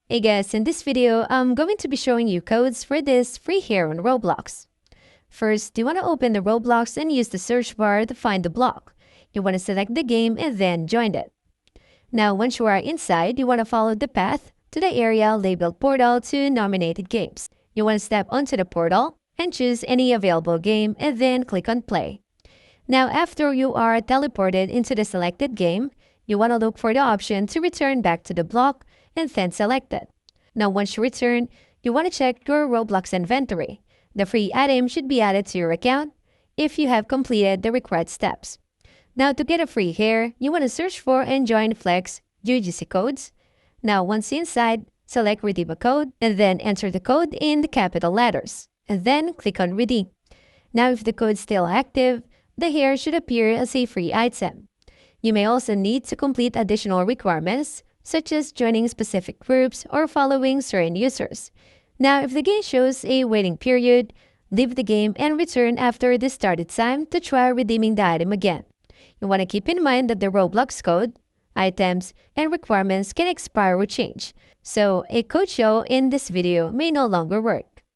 Hey guys, in this video, I'm going to be showing you codes for this free hair on Roblox. First, you want to open the Roblox and use the search bar to find the block. You want to select the game and then join it. Now, once you are inside, you want to follow the path to the area labeled Portal to Nominated Games. You want to step onto the portal and choose any available game and then click on Play. Now, after you are teleported into the selected game, you want to look for the option to return back to the block and then select it. Now, once you return, you want to check your Roblox inventory. The free item should be added to your account if you have completed the required steps. Now, to get a free hair, you want to search for and join Flex UGC codes. Now, once inside, select Redeem a code and then enter the code in the capital letters. And then click on Redeem. Now, if the code is still active, the hair should appear as a free item. You may also need to complete additional requirements, such as joining specific groups or following certain users. Now, if the game shows a waiting period, leave the game and return after the started time to try redeeming the item again. You want to keep in mind that the Roblox code, items, and requirements can expire or change, so a code shown in this video may no longer work.